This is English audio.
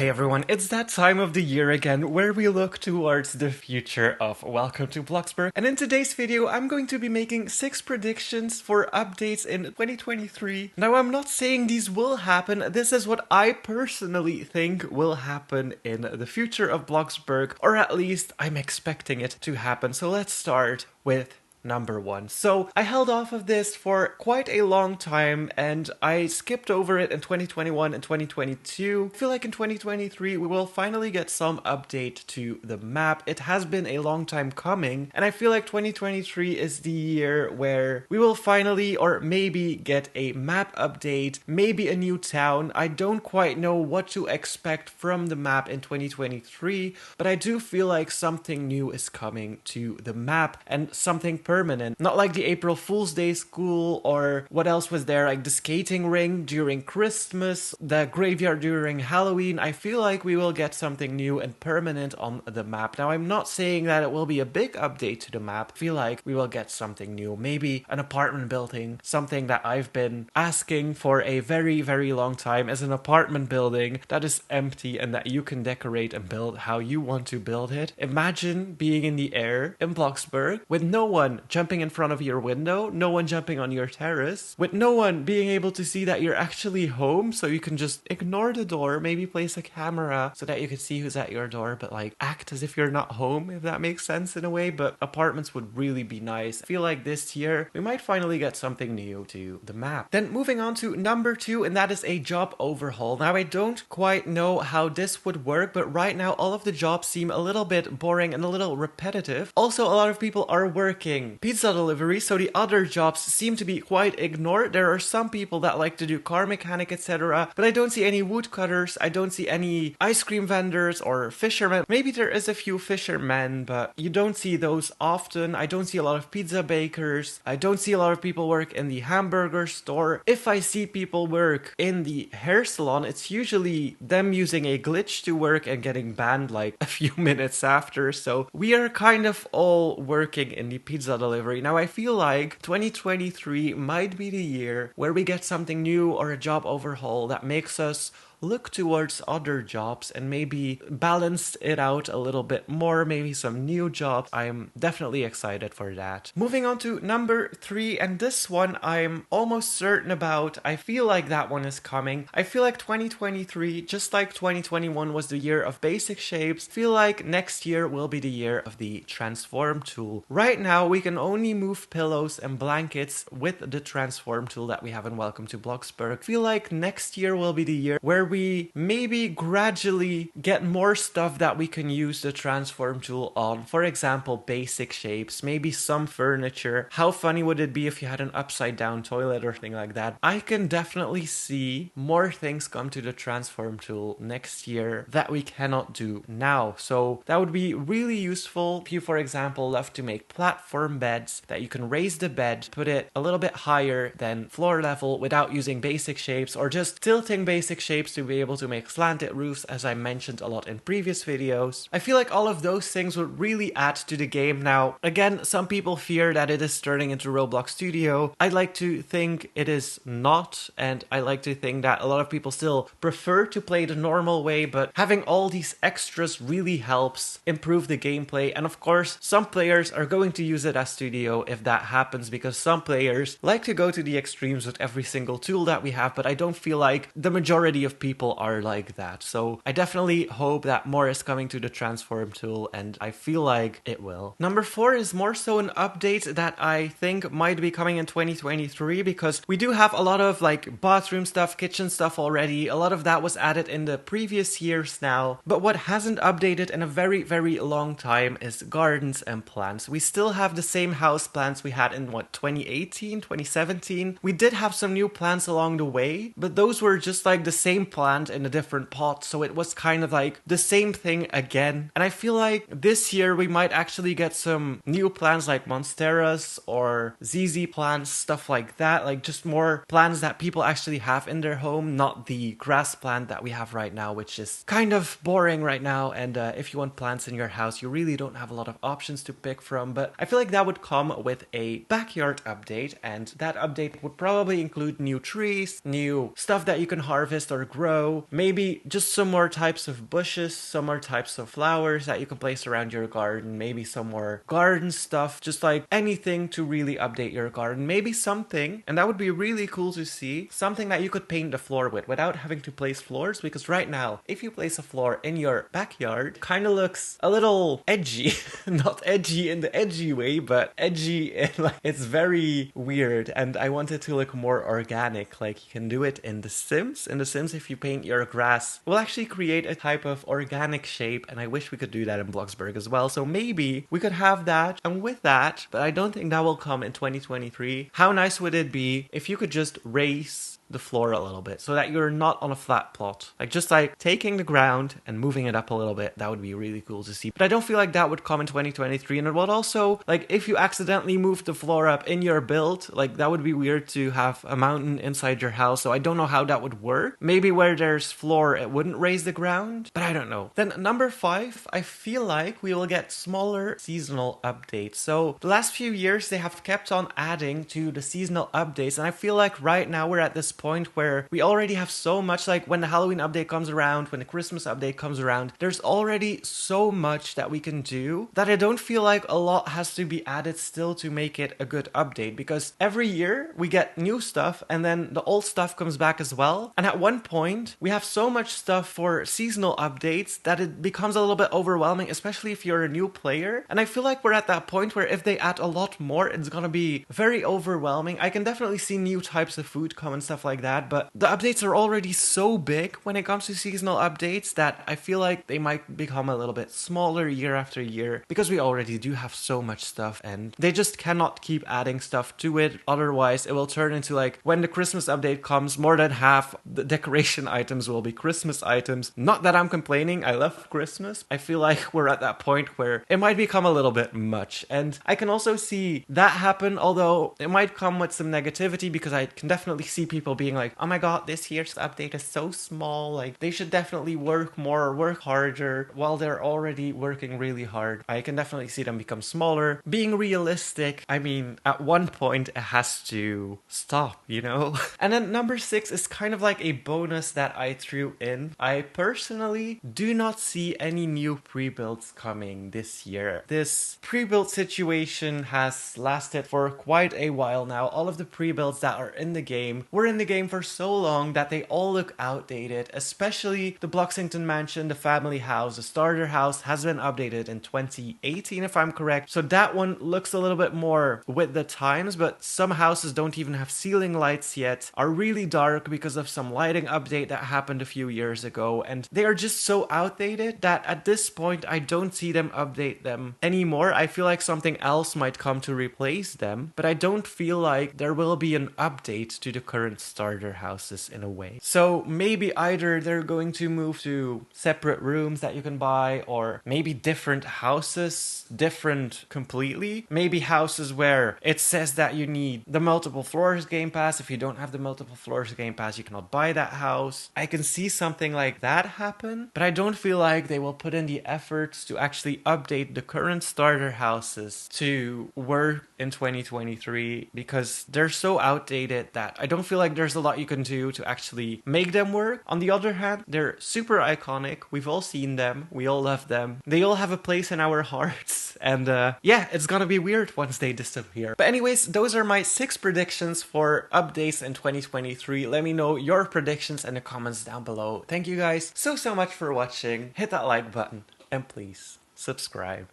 Hey everyone, it's that time of the year again where we look towards the future of Welcome to Bloxburg. And in today's video, I'm going to be making 6 predictions for updates in 2023. Now, I'm not saying these will happen. This is what I personally think will happen in the future of Bloxburg, or at least I'm expecting it to happen. So let's start with number 1. So I held off of this for quite a long time and I skipped over it in 2021 and 2022. I feel like in 2023 we will finally get some update to the map. It has been a long time coming and I feel like 2023 is the year where we will finally or maybe get a map update, maybe a new town. I don't quite know what to expect from the map in 2023, but I do feel like something new is coming to the map and something permanent. Not like the April Fool's Day school or what else was there, like the skating ring during Christmas, the graveyard during Halloween. I feel like we will get something new and permanent on the map. Now, I'm not saying that it will be a big update to the map. I feel like we will get something new. Maybe an apartment building, something that I've been asking for a very, very long time, as an apartment building that is empty and that you can decorate and build how you want to build it. Imagine being in the air in Bloxburg with no one jumping in front of your window, no one jumping on your terrace, with no one being able to see that you're actually home, so you can just ignore the door, maybe place a camera so that you can see who's at your door, but like act as if you're not home, if that makes sense in a way. But apartments would really be nice. I feel like this year we might finally get something new to the map. Then moving on to number 2, and that is a job overhaul. Now, I don't quite know how this would work, but right now all of the jobs seem a little bit boring and a little repetitive. Also, a lot of people are working pizza delivery, so the other jobs seem to be quite ignored. There are some people that like to do car mechanic, etc., but I don't see any woodcutters, I don't see any ice cream vendors or fishermen. Maybe there is a few fishermen, but you don't see those often. I don't see a lot of pizza bakers. I don't see a lot of people work in the hamburger store. If I see people work in the hair salon, it's usually them using a glitch to work and getting banned like a few minutes after. So we are kind of all working in the pizza delivery. Now, I feel like 2023 might be the year where we get something new or a job overhaul that makes us look towards other jobs and maybe balance it out a little bit more, maybe some new jobs. I'm definitely excited for that. Moving on to number 3, and this one I'm almost certain about. I feel like that one is coming. I feel like 2023, just like 2021 was the year of basic shapes, I feel like next year will be the year of the transform tool. Right now we can only move pillows and blankets with the transform tool that we have in Welcome to Bloxburg. I feel like next year will be the year where we maybe gradually get more stuff that we can use the transform tool on. For example, basic shapes, maybe some furniture. How funny would it be if you had an upside down toilet or thing like that? I can definitely see more things come to the transform tool next year that we cannot do now. So that would be really useful if you, for example, love to make platform beds, that you can raise the bed, put it a little bit higher than floor level without using basic shapes, or just tilting basic shapes to be able to make slanted roofs, as I mentioned a lot in previous videos. I feel like all of those things would really add to the game. Now, again, some people fear that it is turning into Roblox Studio. I like to think it is not, and I like to think that a lot of people still prefer to play the normal way, but having all these extras really helps improve the gameplay. And of course, some players are going to use it as Studio if that happens, because some players like to go to the extremes with every single tool that we have, but I don't feel like the majority of people are like that. So I definitely hope that more is coming to the transform tool, and I feel like it will. Number 4 is more so an update that I think might be coming in 2023, because we do have a lot of like bathroom stuff, kitchen stuff already. A lot of that was added in the previous years now, but what hasn't updated in a very, very long time is gardens and plants. We still have the same house plants we had in 2018, 2017. We did have some new plants along the way, but those were just like the same plant in a different pot, so it was kind of like the same thing again. And I feel like this year we might actually get some new plants like monsteras or ZZ plants, stuff like that, like just more plants that people actually have in their home, not the grass plant that we have right now, which is kind of boring right now. And if you want plants in your house, you really don't have a lot of options to pick from. But I feel like that would come with a backyard update, and that update would probably include new trees, new stuff that you can harvest or grow, grow. Maybe just some more types of bushes, some more types of flowers that you can place around your garden, maybe some more garden stuff, just like anything to really update your garden. Maybe something, and that would be really cool to see, something that you could paint the floor with without having to place floors, because right now, if you place a floor in your backyard, kind of looks a little edgy. Not edgy in the edgy way, but edgy in like, it's very weird, and I want it to look more organic. Like you can do it in The Sims. In The Sims, if you paint your grass, we'll actually create a type of organic shape, and I wish we could do that in Bloxburg as well. So maybe we could have that, and with that, but I don't think that will come in 2023. How nice would it be if you could just raise the floor a little bit so that you're not on a flat plot, like just like taking the ground and moving it up a little bit? That would be really cool to see, but I don't feel like that would come in 2023. And it would also, like, if you accidentally move the floor up in your build, like that would be weird to have a mountain inside your house. So I don't know how that would work. Maybe where there's floor it wouldn't raise the ground, but I don't know. Then number 5, I feel like we will get smaller seasonal updates. So the last few years they have kept on adding to the seasonal updates, and I feel like right now we're at this point where we already have so much. Like when the Halloween update comes around, when the Christmas update comes around, there's already so much that we can do that I don't feel like a lot has to be added still to make it a good update, because every year we get new stuff and then the old stuff comes back as well. And at one point we have so much stuff for seasonal updates that it becomes a little bit overwhelming, especially if you're a new player. And I feel like we're at that point where if they add a lot more, it's gonna be very overwhelming. I can definitely see new types of food come and stuff like that, but the updates are already so big when it comes to seasonal updates that I feel like they might become a little bit smaller year after year, because we already do have so much stuff and they just cannot keep adding stuff to it. Otherwise it will turn into like when the Christmas update comes, more than half the decoration items will be Christmas items. Not that I'm complaining, I love Christmas. I feel like we're at that point where it might become a little bit much, and I can also see that happen, although it might come with some negativity, because I can definitely see people being like, oh my god, this year's update is so small, like they should definitely work more or work harder, while they're already working really hard. I can definitely see them become smaller. Being realistic, I mean, at one point it has to stop, you know? And then number 6 is kind of like a bonus that I threw in. I personally do not see any new pre-builds coming this year. This pre-build situation has lasted for quite a while now. All of the pre-builds that are in the game were in the game for so long that they all look outdated, especially the Bloxington Mansion, the family house, the starter house has been updated in 2018 if I'm correct. So that one looks a little bit more with the times, but some houses don't even have ceiling lights yet, are really dark because of some lighting update that happened a few years ago, and they are just so outdated that at this point I don't see them update them anymore. I feel like something else might come to replace them, but I don't feel like there will be an update to the current starter houses in a way. So maybe either they're going to move to separate rooms that you can buy, or maybe different houses, different completely. Maybe houses where it says that you need the multiple floors game pass. If you don't have the multiple floors game pass, you cannot buy that house. I can see something like that happen, but I don't feel like they will put in the efforts to actually update the current starter houses to work in 2023, because they're so outdated that I don't feel like there's a lot you can do to actually make them work. On the other hand, they're super iconic. We've all seen them. We all love them. They all have a place in our hearts. And yeah, it's gonna be weird once they disappear. But anyways, those are my 6 predictions for updates in 2023. Let me know your predictions in the comments down below. Thank you guys so much for watching. Hit that like button and please subscribe.